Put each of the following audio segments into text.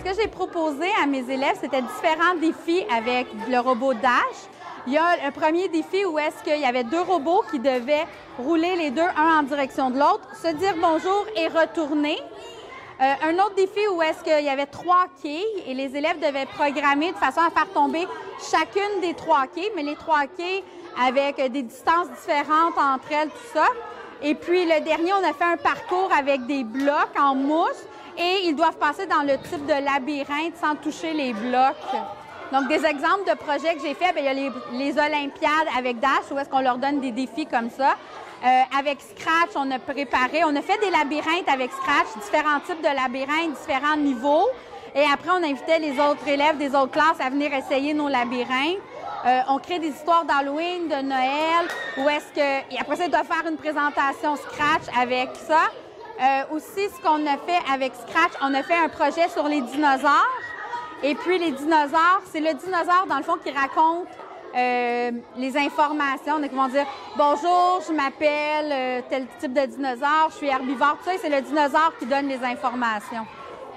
ce que j'ai proposé à mes élèves, c'était différents défis avec le robot Dash. Il y a un premier défi où est-ce qu'il y avait 2 robots qui devaient rouler les deux, un en direction de l'autre, se dire bonjour et retourner. Un autre défi où est-ce qu'il y avait 3 quilles et les élèves devaient programmer de façon à faire tomber chacune des 3 quilles, mais les 3 quilles avec des distances différentes entre elles, tout ça. Et puis le dernier, on a fait un parcours avec des blocs en mousse et ils doivent passer dans le type de labyrinthe sans toucher les blocs. Donc, des exemples de projets que j'ai faits, il y a les Olympiades avec Dash, où est-ce qu'on leur donne des défis comme ça. Avec Scratch, on a fait des labyrinthes avec Scratch, différents types de labyrinthes, différents niveaux. Et après, on invitait les autres élèves des autres classes à venir essayer nos labyrinthes. On crée des histoires d'Halloween, de Noël, où est-ce que... Et après ça, ils doivent faire une présentation Scratch avec ça. Aussi, ce qu'on a fait avec Scratch, on a fait un projet sur les dinosaures. Et puis, les dinosaures, c'est le dinosaure, dans le fond, qui raconte les informations. Donc, ils vont dire « Bonjour, je m'appelle tel type de dinosaure, je suis herbivore. » Tout ça, c'est le dinosaure qui donne les informations.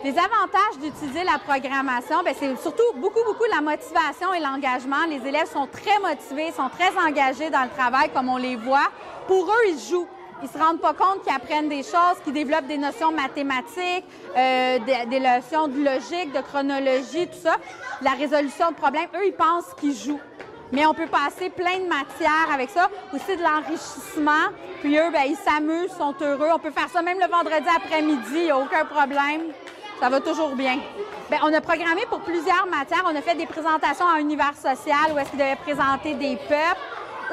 Les avantages d'utiliser la programmation, c'est surtout beaucoup la motivation et l'engagement. Les élèves sont très motivés, sont très engagés dans le travail, comme on les voit. Pour eux, ils jouent. Ils se rendent pas compte qu'ils apprennent des choses, qu'ils développent des notions mathématiques, des notions de logique, de chronologie, tout ça. La résolution de problèmes, eux, ils pensent qu'ils jouent. Mais on peut passer plein de matières avec ça. Aussi de l'enrichissement. Puis eux, ils s'amusent, sont heureux. On peut faire ça même le vendredi après-midi, il n'y a aucun problème. Ça va toujours bien. On a programmé pour plusieurs matières. On a fait des présentations à univers social où est-ce qu'ils devaient présenter des peuples,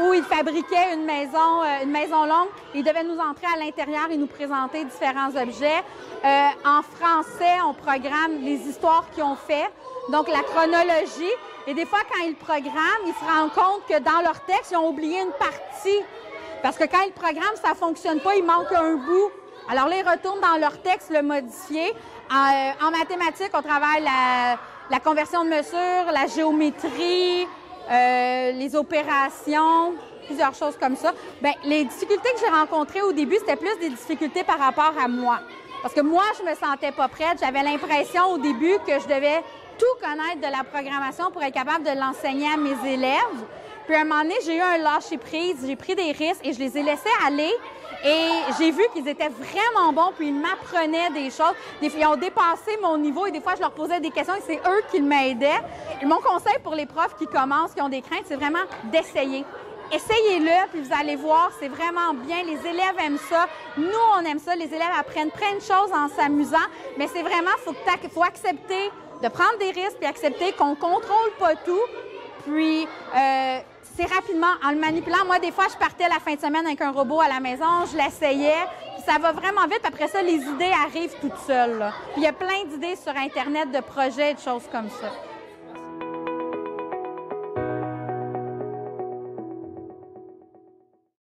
où ils fabriquaient une maison longue. Ils devaient nous entrer à l'intérieur et nous présenter différents objets. En français, on programme les histoires qu'ils ont fait, donc la chronologie. Et des fois, quand ils programment, ils se rendent compte que dans leur texte, ils ont oublié une partie. Parce que quand ils programment, ça ne fonctionne pas, il manque un bout. Alors là, ils retournent dans leur texte, le modifier. En mathématiques, on travaille la conversion de mesure, la géométrie, les opérations, plusieurs choses comme ça. Les difficultés que j'ai rencontrées au début, c'était plus des difficultés par rapport à moi. Parce que moi, je me sentais pas prête. J'avais l'impression au début que je devais tout connaître de la programmation pour être capable de l'enseigner à mes élèves. Puis à un moment donné, j'ai eu un lâcher-prise, j'ai pris des risques et je les ai laissés aller. Et j'ai vu qu'ils étaient vraiment bons, puis ils m'apprenaient des choses. Ils ont dépassé mon niveau et des fois, je leur posais des questions et c'est eux qui m'aidaient. Et mon conseil pour les profs qui commencent, qui ont des craintes, c'est vraiment d'essayer. Essayez-le, puis vous allez voir, c'est vraiment bien. Les élèves aiment ça. Nous, on aime ça. Les élèves apprennent plein de choses en s'amusant. Mais c'est vraiment, faut accepter de prendre des risques puis accepter qu'on ne contrôle pas tout. Puis, c'est rapidement, en le manipulant. Moi, des fois, je partais la fin de semaine avec un robot à la maison, je l'essayais, puis ça va vraiment vite. Puis après ça, les idées arrivent toutes seules, là. Puis il y a plein d'idées sur Internet de projets et de choses comme ça.